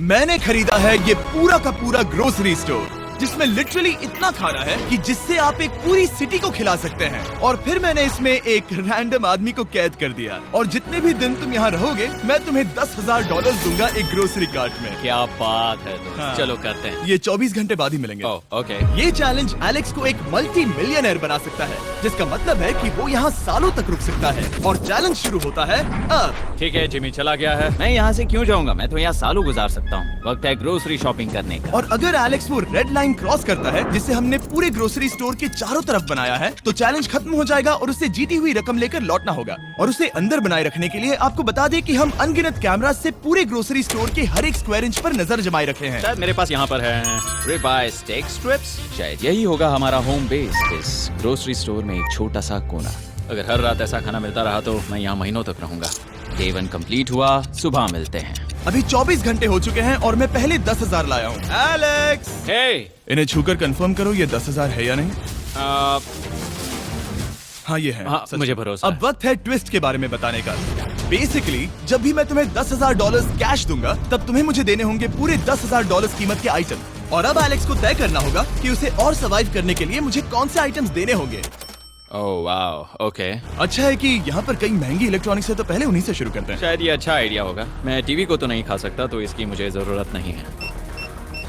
मैंने खरीदा है ये पूरा का पूरा ग्रोसरी स्टोर, जिसमें लिटरली इतना खाना है कि जिससे आप एक पूरी सिटी को खिला सकते हैं। और फिर मैंने इसमें एक रैंडम आदमी को कैद कर दिया, और जितने भी दिन तुम यहाँ रहोगे मैं तुम्हें $10,000 दूंगा एक ग्रोसरी कार्ट में। क्या बात है तो। हाँ। चलो करते हैं। ये 24 घंटे बाद ही मिलेंगे। ओके। ये चैलेंज एलेक्स को एक मल्टी मिलियनर बना सकता है, जिसका मतलब है कि वो यहाँ सालों तक रुक सकता है। और चैलेंज शुरू होता है अब। ठीक है, जिमी चला गया है। मैं यहाँ से क्यों जाऊँगा? मैं तो यहाँ सालों गुजार सकता हूँ। वक्त है ग्रोसरी शॉपिंग करने का। और अगर एलेक्स वो रेड लाइन क्रॉस करता है, जिसे हमने पूरे ग्रोसरी स्टोर के चारों तरफ बनाया है, तो चैलेंज खत्म हो जाएगा और उसे जीती हुई रकम लेकर लौटना होगा। और उसे अंदर बनाए रखने के लिए आपको बता दें कि हम अनगिनत कैमरा से पूरे ग्रोसरी स्टोर के हर एक स्क्वायर इंच पर नजर जमाए रखे हैं। शायद मेरे पास यहाँ पर है रिबाई स्टेक स्ट्रिप्स। शायद यही होगा हमारा होम बेस, इस ग्रोसरी स्टोर में एक छोटा सा कोना। अगर हर रात ऐसा खाना मिलता रहा तो मैं यहाँ महीनों तक रहूंगा। डे 1 कंप्लीट हुआ, सुबह मिलते हैं। अभी 24 घंटे हो चुके हैं और मैं पहले 10,000 लाया हूँ। एलेक्स, हे, इन्हें छूकर कंफर्म करो ये 10,000 है या नहीं। हाँ ये है। हाँ, सच। मुझे भरोसा अब वक्त है ट्विस्ट के बारे में बताने का। बेसिकली जब भी मैं तुम्हें $10,000 कैश दूंगा, तब तुम्हें मुझे देने होंगे पूरे $10,000 कीमत के आइटम। और अब एलेक्स को तय करना होगा कि उसे और सर्वाइव करने के लिए मुझे कौन से आइटम्स देने होंगे। Oh wow, okay. अच्छा है कि यहाँ पर कई महंगी इलेक्ट्रॉनिक्स है, तो पहले उन्हीं से शुरू करते हैं। शायद ये अच्छा आइडिया होगा। मैं टीवी को तो नहीं खा सकता, तो इसकी मुझे जरूरत नहीं है।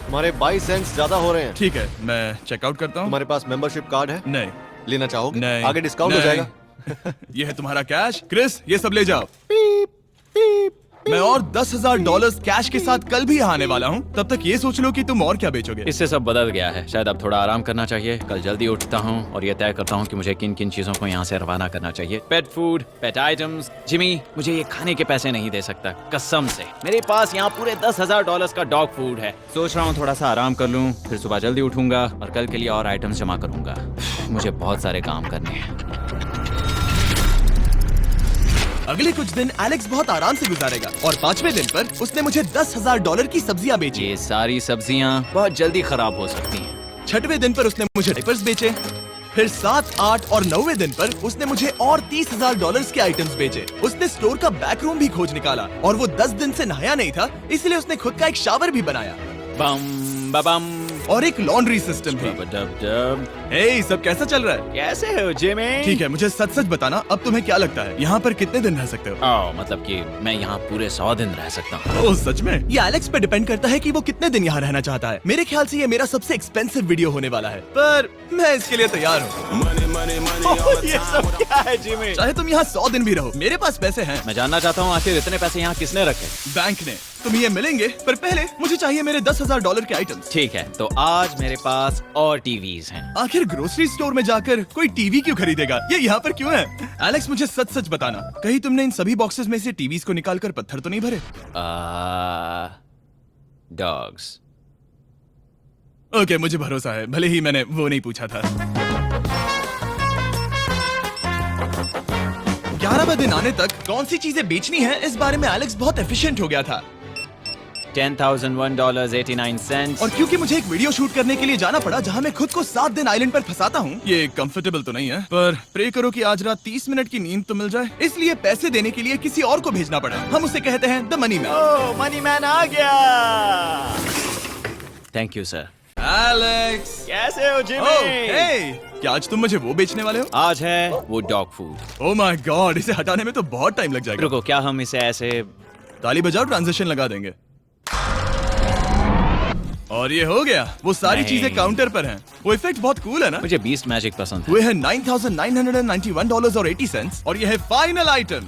हमारे 22 सेंट्स ज्यादा हो रहे हैं। ठीक है, मैं चेकआउट करता हूँ। तुम्हारे पास मेंबरशिप कार्ड है? नहीं। लेना चाहोगे? नहीं। आगे डिस्काउंट हो नहीं। जाएगा। ये है तुम्हारा कैश। क्रिस, ये सब ले जाओ। मैं और $10,000 कैश के साथ कल भी यहाँ आने वाला हूँ। तब तक ये सोच लो कि तुम और क्या बेचोगे। इससे सब बदल गया है। शायद अब थोड़ा आराम करना चाहिए। कल जल्दी उठता हूँ और ये तय करता हूँ कि मुझे किन किन चीजों को यहाँ से रवाना करना चाहिए। पेट फूड, पेट आइटम्स। जिमी मुझे ये खाने के पैसे नहीं दे सकता, कसम से। मेरे पास यहाँ पूरे $10,000 का डॉग फूड है। सोच रहा हूँ थोड़ा सा आराम कर लूँ, फिर सुबह जल्दी उठूंगा और कल के लिए और आइटम्स जमा करूंगा। मुझे बहुत सारे काम करने हैं। अगले कुछ दिन एलेक्स बहुत आराम से गुजारेगा, और 5वें दिन पर उसने मुझे $10,000 की सब्जियां बेची। ये सारी सब्जियां बहुत जल्दी खराब हो सकती हैं। 6वें दिन पर उसने मुझे डायपर्स बेचे। फिर 7, 8 और 9वें दिन पर उसने मुझे और $30,000 के आइटम्स बेचे। उसने स्टोर का बैक रूम भी खोज निकाला, और वो 10 दिन से नहाया नहीं था, इसलिए उसने खुद का एक शावर भी बनाया। बम बम और एक लॉन्ड्री सिस्टम भी। डब। हे, सब कैसा चल रहा है? कैसे हो जिमी? ठीक है, मुझे सच सच बताना, अब तुम्हें क्या लगता है यहाँ पर कितने दिन रह सकते हो? मतलब कि मैं यहाँ पूरे 100 दिन रह सकता हूँ। ओह सच में? ये एलेक्स पे डिपेंड करता है कि वो कितने दिन यहाँ रहना चाहता है। मेरे ख्याल से ये मेरा सबसे एक्सपेंसिव वीडियो होने वाला है, पर मैं इसके लिए तैयार हूँ। ये सब क्या है जिमी? चाहे तुम यहाँ 100 दिन भी रहो, मेरे पास पैसे हैं। मैं जानना चाहता हूँ आखिर इतने पैसे यहाँ किसने रखे? बैंक ने। तुम्हें ये मिलेंगे, पर पहले मुझे चाहिए मेरे $10,000 के आइटम्स। ठीक है, तो आज मेरे पास और टीवीज हैं। आखिर ग्रोसरी स्टोर में जाकर कोई टीवी क्यों खरीदेगा? ये यहाँ पर क्यों है? एलेक्स मुझे सच सच बताना, कहीं तुमने इन सभी बॉक्सेस में से टीवीज को निकालकर पत्थर तो नहीं भरे? डॉग्स। ओके, मुझे भरोसा है, भले ही मैंने वो नहीं पूछा था। 11वें दिन आने तक कौन सी चीजें बेचनी है, इस बारे में एलेक्स बहुत एफिशिएंट हो गया था। $10,001.89। और क्योंकि मुझे एक वीडियो शूट करने के लिए जाना पड़ा, जहां मैं खुद को 7 दिन आइलैंड पर फंसाता हूँ। ये कंफर्टेबल तो नहीं है, पर प्रे करो कि आज रात 30 मिनट की नींद तो मिल जाए। इसलिए पैसे देने के लिए किसी और को भेजना पड़ा। हम उसे कहते हैं the money man. Oh, money man आ गया। Thank you sir. एलेक्स, कैसे हो जिमी? हे, क्या आज तुम मुझे वो बेचने वाले हो? आज है वो dog food. Oh my God, इसे हटाने में तो बहुत टाइम लग जाएगा। रुको, क्या हम इसे ऐसे? ताली बजाओ, ट्रांजिशन लगा देंगे। और ये हो गया। वो सारी नहीं। चीजें काउंटर पर हैं। वो इफेक्ट बहुत कूल है ना? मुझे बीस्ट मैजिक पसंद है। वो है $9,991.80, और ये है फाइनल आइटम।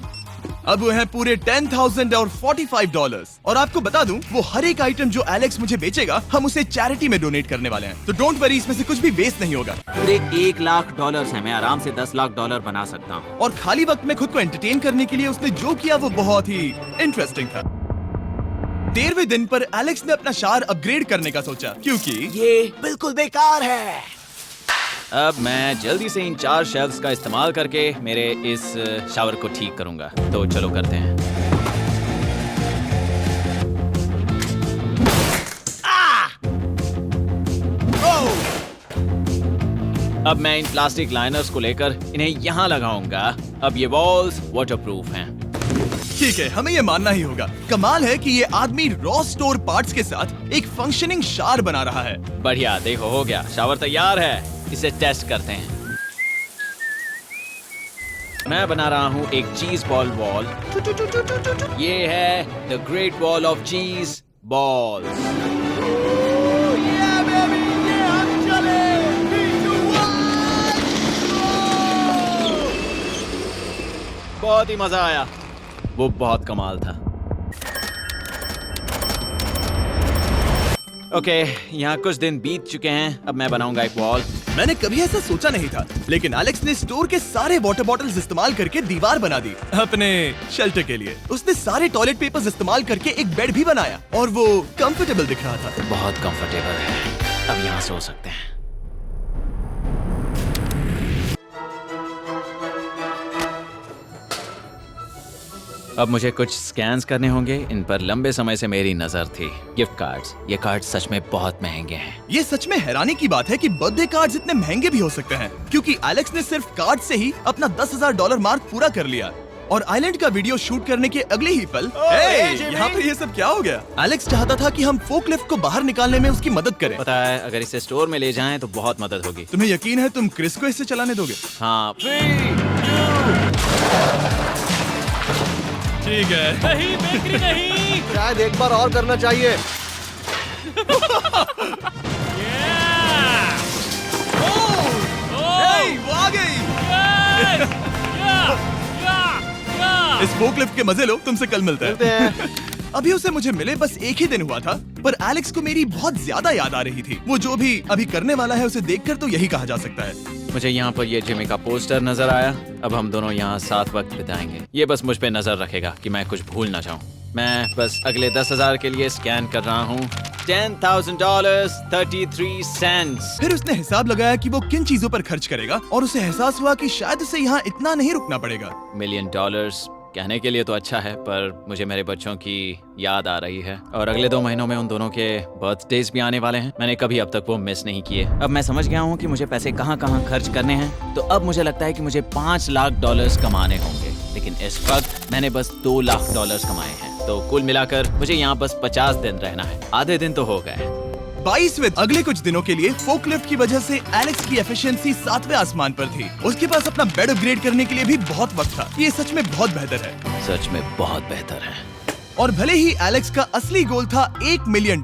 अब वो है पूरे $10,045। और आपको बता दूं, वो हर एक आइटम जो एलेक्स मुझे बेचेगा, हम उसे चैरिटी में डोनेट करने वाले हैं। तो डोंट वरी, इसमें से कुछ भी वेस्ट नहीं होगा। पूरे $1 लाख है। मैं आराम से $10 लाख बना सकता हूँ। और खाली वक्त में खुद को एंटरटेन करने के लिए उसने जो किया वो बहुत ही इंटरेस्टिंग था। 13वें दिन पर एलेक्स ने अपना शावर अपग्रेड करने का सोचा, क्योंकि ये बिल्कुल बेकार है। अब मैं जल्दी से इन 4 शेल्फ्स का इस्तेमाल करके मेरे इस शावर को ठीक करूंगा। तो चलो करते हैं। अब मैं इन प्लास्टिक लाइनर्स को लेकर इन्हें यहाँ लगाऊंगा। अब ये वॉल्स वाटरप्रूफ हैं। ठीक है, हमें ये मानना ही होगा। कमाल है कि ये आदमी रॉ स्टोर पार्ट्स के साथ एक फंक्शनिंग शार बना रहा है। बढ़िया, देखो हो गया, शावर तैयार है। इसे टेस्ट करते हैं। मैं बना रहा हूँ एक चीज बॉल वॉल। ये है द ग्रेट वॉल ऑफ चीज बॉल्स। बहुत ही मजा आया, वो बहुत कमाल था। ओके, यहाँ कुछ दिन बीत चुके हैं, अब मैं बनाऊंगा एक वॉल। मैंने कभी ऐसा सोचा नहीं था, लेकिन एलेक्स ने स्टोर के सारे वाटर बॉटल्स इस्तेमाल करके दीवार बना दी अपने शेल्टर के लिए। उसने सारे टॉयलेट पेपर्स इस्तेमाल करके एक बेड भी बनाया और वो कंफर्टेबल दिख रहा था। बहुत कंफर्टेबल है, अब यहाँ सो सकते हैं। अब मुझे कुछ स्कैन्स करने होंगे। इन पर लंबे समय से मेरी नजर थी। गिफ्ट कार्ड्स, ये कार्ड सच में बहुत महंगे हैं। ये सच में हैरानी की बात है कि बर्थडे कार्ड्स इतने महंगे भी हो सकते हैं, क्योंकि एलेक्स ने सिर्फ कार्ड से ही अपना $10,000 मार्क पूरा कर लिया। और आइलैंड का वीडियो शूट करने के अगले ही पल यहाँ पर ये सब क्या हो गया? एलेक्स चाहता था कि हम फोकलिफ्ट को बाहर निकालने में उसकी मदद करें। पता है, अगर इसे स्टोर में ले जाएं तो बहुत मदद होगी। तुम्हें यकीन है तुम क्रिस को इसे चलाने दोगे? हाँ। ठीक है। नहीं, बेकरी नहीं। शायद एक बार और करना चाहिए। वो आ गई। इस फोकलिफ्ट के मजे लो, तुमसे कल मिलते हैं। अभी उसे मुझे मिले बस एक ही दिन हुआ था, पर एलेक्स को मेरी बहुत ज्यादा याद आ रही थी। वो जो भी अभी करने वाला है उसे देखकर तो यही कहा जा सकता है। मुझे यहाँ पर ये जिमी का पोस्टर नजर आया। अब हम दोनों यहाँ साथ वक्त बिताएंगे। ये बस मुझ पे नजर रखेगा कि मैं कुछ भूल ना जाऊँ। मैं बस अगले 10,000 के लिए स्कैन कर रहा हूँ। $10,000 33 सेंट्स। फिर उसने हिसाब लगाया कि वो किन चीजों पर खर्च करेगा और उसे एहसास हुआ कि शायद उसे यहाँ इतना नहीं रुकना पड़ेगा। $1 मिलियन कहने के लिए तो अच्छा है, पर मुझे मेरे बच्चों की याद आ रही है और अगले 2 महीनों में उन दोनों के बर्थडेज भी आने वाले हैं। मैंने कभी अब तक वो मिस नहीं किए। अब मैं समझ गया हूँ कि मुझे पैसे कहाँ कहाँ खर्च करने हैं। तो अब मुझे लगता है कि मुझे $5 लाख कमाने होंगे, लेकिन इस वक्त मैंने बस $2 लाख कमाए हैं। तो कुल मिलाकर मुझे यहाँ बस 50 दिन रहना है। आधे दिन तो हो गए। 22वें अगले कुछ दिनों के लिए फोकलिफ्ट की वजह से एलेक्स की एफिशिएंसी 7वें आसमान पर थी। उसके पास अपना बेड अपग्रेड करने के लिए भी बहुत वक्त था। ये सच में बहुत बेहतर है। सच में बहुत बेहतर है। और भले ही एलेक्स का असली गोल था $1 मिलियन,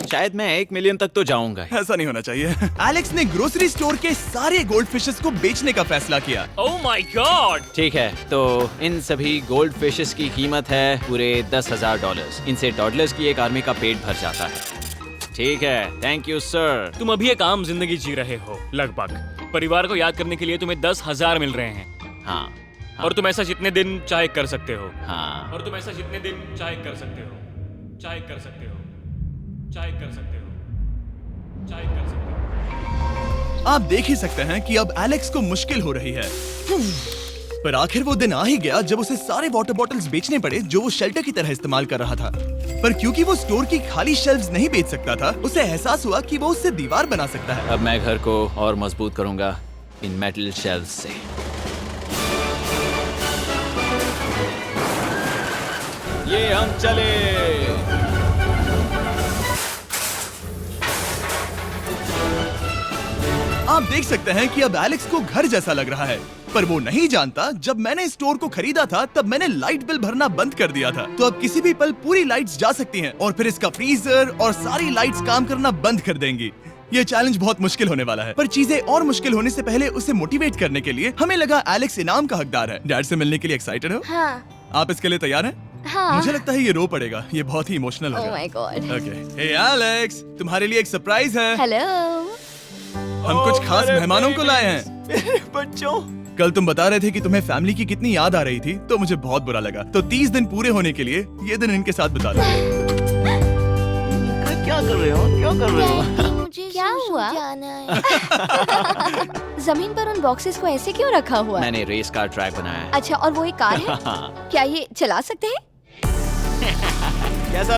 शायद मैं 1 मिलियन तक तो जाऊंगा। ऐसा नहीं होना चाहिए। एलेक्स ने ग्रोसरी स्टोर के सारे गोल्ड फिशेस को बेचने का फैसला किया। Oh my God. ठीक है, तो इन सभी गोल्ड फिशेस की कीमत है पूरे $10,000। इनसे टॉडलर्स की एक आर्मी का पेट भर जाता है। ठीक है, थैंक यू सर। तुम अभी एक आम जिंदगी जी रहे हो लगभग। परिवार को याद करने के लिए तुम्हें 10,000 मिल रहे हैं। हाँ, और तुम ऐसा जितने दिन चाहे कर सकते हो। हाँ। और तुम ऐसा जितने दिन चाहे कर सकते हो। चाहे कर सकते हो। चाहे कर सकते हो। चाहे कर सकते हो। आप देख ही सकते हैं कि अब एलेक्स को मुश्किल हो रही है। पर आखिर वो दिन आ ही गया जब उसे सारे वाटर बॉटल्स बेचने पड़े जो वो शेल्टर की तरह इस्तेमाल कर रहा था। पर क्योंकि वो स्टोर की खाली शेल्व्स नहीं बेच सकता था, उसे एहसास हुआ कि वो उससे दीवार बना सकता है। अब मैं घर को और मजबूत करूंगा इन मेटल शेल्व्स से। ये हम चले। आप देख सकते हैं कि अब एलेक्स को घर जैसा लग रहा है, पर वो नहीं जानता जब मैंने स्टोर को खरीदा था तब मैंने लाइट बिल भरना बंद कर दिया था। तो अब किसी भी पल पूरी लाइट्स जा सकती हैं और फिर इसका फ्रीजर और सारी लाइट्स काम करना बंद कर देंगी। ये चैलेंज बहुत मुश्किल होने वाला है, पर चीजें और मुश्किल होने से पहले उसे मोटिवेट करने के लिए हमें लगा एलेक्स इनाम का हकदार है। डैड से मिलने के लिए एक्साइटेड हो? हाँ। आप इसके लिए तैयार हैं? हाँ। मुझे लगता है ये रो पड़ेगा, ये बहुत ही इमोशनल Oh होगा। my God. Okay, hey Alex, तुम्हारे लिए एक सरप्राइज है। हेलो। हम कुछ खास मेहमानों को लाए हैं। बच्चों, कल तुम बता रहे थे कि तुम्हें फैमिली की कितनी याद आ रही थी, तो मुझे बहुत बुरा लगा। तो 30 दिन पूरे होने के लिए ये दिन इनके साथ बिता लो। क्या कर रहे हो? क्या कर रहे हो? मुझे क्या हुआ? जमीन पर उन बॉक्सेस को ऐसे क्यों रखा हुआ है? मैंने रेस कार ट्रैक बनाया है। अच्छा, और वो एक कार है? क्या ये चला सकते हैं?